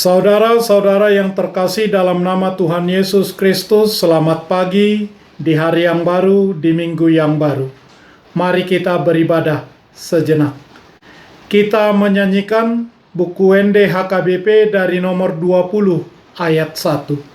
Saudara-saudara yang terkasih dalam nama Tuhan Yesus Kristus, selamat pagi di hari yang baru, di minggu yang baru. Mari kita beribadah sejenak. Kita menyanyikan buku WND HKBP dari nomor 20 ayat 1.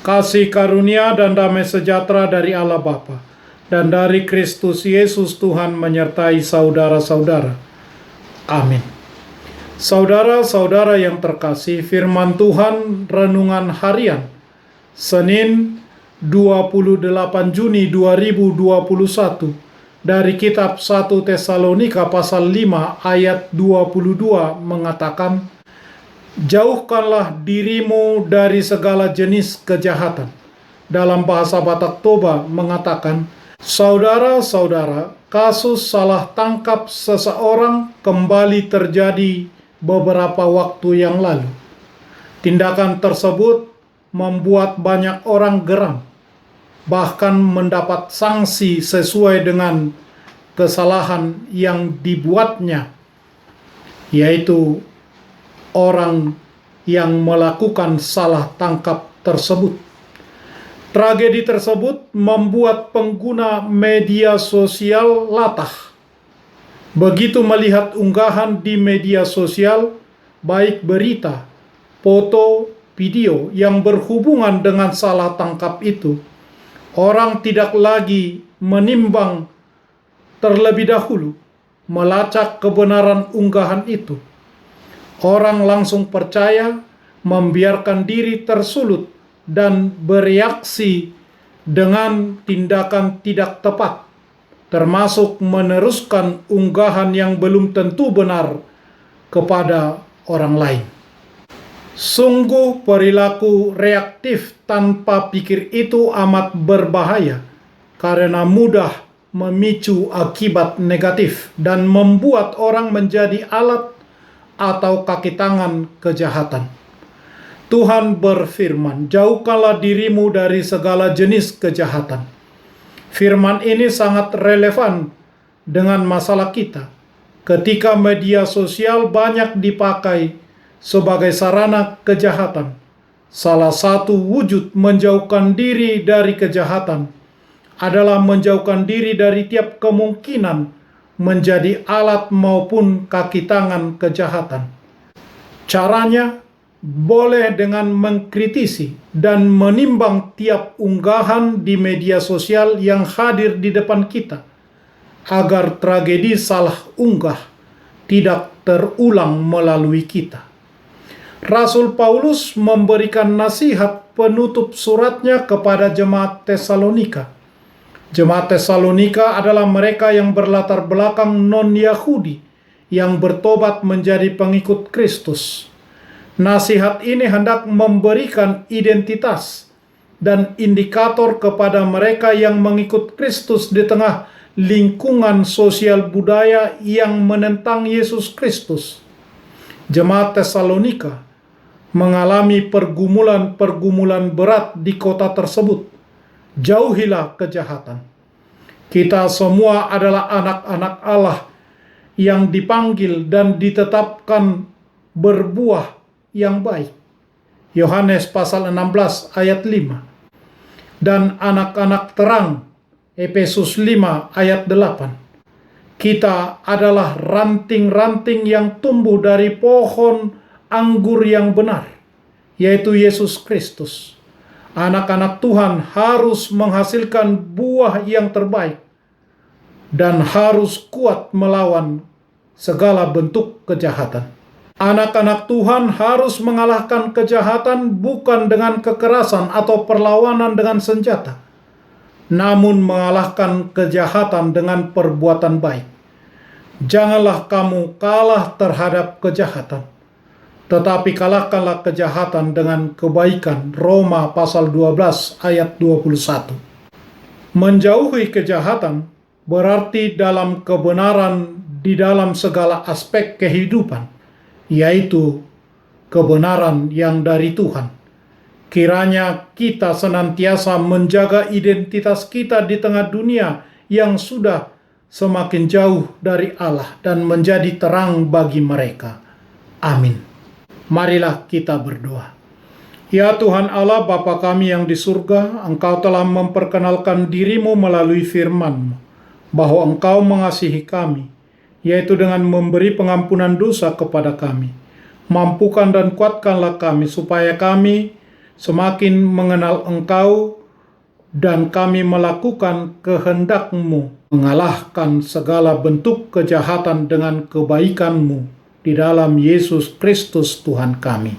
Kasih karunia dan damai sejahtera dari Allah Bapa dan dari Kristus Yesus Tuhan menyertai saudara-saudara. Amin. Saudara-saudara yang terkasih, firman Tuhan renungan harian Senin 28 Juni 2021 dari kitab 1 Tesalonika pasal 5 ayat 22 mengatakan, "Jauhkanlah dirimu dari segala jenis kejahatan." Dalam bahasa Batak Toba mengatakan, "Saudara-saudara, kasus salah tangkap seseorang kembali terjadi beberapa waktu yang lalu. Tindakan tersebut membuat banyak orang geram, bahkan mendapat sanksi sesuai dengan kesalahan yang dibuatnya, yaitu orang yang melakukan salah tangkap tersebut. Tragedi tersebut membuat pengguna media sosial latah. Begitu melihat unggahan di media sosial, baik berita, foto, video yang berhubungan dengan salah tangkap itu, orang tidak lagi menimbang terlebih dahulu, melacak kebenaran unggahan itu. Orang langsung percaya, membiarkan diri tersulut, dan bereaksi dengan tindakan tidak tepat, termasuk meneruskan unggahan yang belum tentu benar kepada orang lain. Sungguh perilaku reaktif tanpa pikir itu amat berbahaya, karena mudah memicu akibat negatif dan membuat orang menjadi alat atau kaki tangan kejahatan. Tuhan berfirman, "Jauhkanlah dirimu dari segala jenis kejahatan." Firman ini sangat relevan dengan masalah kita, ketika media sosial banyak dipakai sebagai sarana kejahatan. Salah satu wujud menjauhkan diri dari kejahatan adalah menjauhkan diri dari tiap kemungkinan menjadi alat maupun kaki tangan kejahatan. Caranya boleh dengan mengkritisi dan menimbang tiap unggahan di media sosial yang hadir di depan kita, agar tragedi salah unggah tidak terulang melalui kita. Rasul Paulus memberikan nasihat penutup suratnya kepada jemaat Tesalonika. Jemaat Tesalonika adalah mereka yang berlatar belakang non-Yahudi yang bertobat menjadi pengikut Kristus. Nasihat ini hendak memberikan identitas dan indikator kepada mereka yang mengikut Kristus di tengah lingkungan sosial budaya yang menentang Yesus Kristus. Jemaat Tesalonika mengalami pergumulan-pergumulan berat di kota tersebut. Jauhilah kejahatan. Kita semua adalah anak-anak Allah yang dipanggil dan ditetapkan berbuah yang baik. Yohanes pasal 16 ayat 5. Dan anak-anak terang, Efesus 5 ayat 8. Kita adalah ranting-ranting yang tumbuh dari pohon anggur yang benar, yaitu Yesus Kristus. Anak-anak Tuhan harus menghasilkan buah yang terbaik dan harus kuat melawan segala bentuk kejahatan. Anak-anak Tuhan harus mengalahkan kejahatan bukan dengan kekerasan atau perlawanan dengan senjata, namun mengalahkan kejahatan dengan perbuatan baik. Janganlah kamu kalah terhadap kejahatan, tetapi kalahkanlah kejahatan dengan kebaikan. Roma pasal 12 ayat 21. Menjauhi kejahatan berarti dalam kebenaran di dalam segala aspek kehidupan, yaitu kebenaran yang dari Tuhan. Kiranya kita senantiasa menjaga identitas kita di tengah dunia yang sudah semakin jauh dari Allah dan menjadi terang bagi mereka. Amin. Marilah kita berdoa. Ya Tuhan Allah Bapa kami yang di surga, Engkau telah memperkenalkan diri-Mu melalui firman-Mu, bahwa Engkau mengasihi kami, yaitu dengan memberi pengampunan dosa kepada kami. Mampukan dan kuatkanlah kami, supaya kami semakin mengenal Engkau, dan kami melakukan kehendak-Mu, mengalahkan segala bentuk kejahatan dengan kebaikan-Mu, di dalam Yesus Kristus Tuhan kami.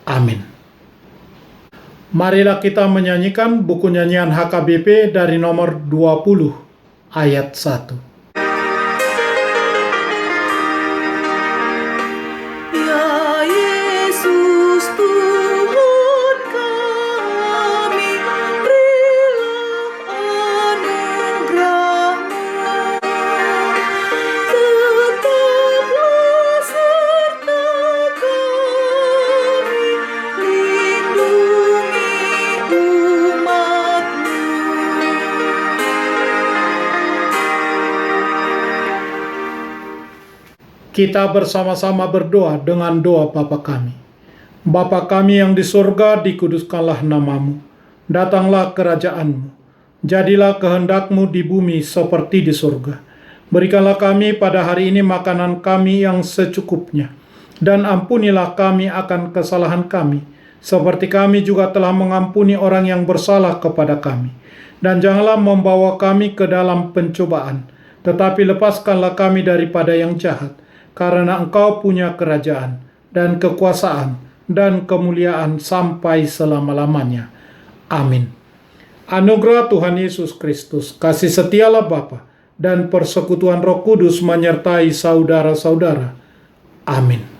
Amin. Marilah kita menyanyikan buku nyanyian HKBP dari nomor 20, ayat 1. Kita bersama-sama berdoa dengan doa Bapa kami. Bapa kami yang di surga, dikuduskanlah nama-Mu. Datanglah kerajaan-Mu. Jadilah kehendak-Mu di bumi seperti di surga. Berikanlah kami pada hari ini makanan kami yang secukupnya. Dan ampunilah kami akan kesalahan kami, seperti kami juga telah mengampuni orang yang bersalah kepada kami. Dan janganlah membawa kami ke dalam pencobaan, tetapi lepaskanlah kami daripada yang jahat. Karena Engkau punya kerajaan, dan kekuasaan, dan kemuliaan sampai selama-lamanya. Amin. Anugerah Tuhan Yesus Kristus, kasih setialah Bapa, dan persekutuan Roh Kudus menyertai saudara-saudara. Amin.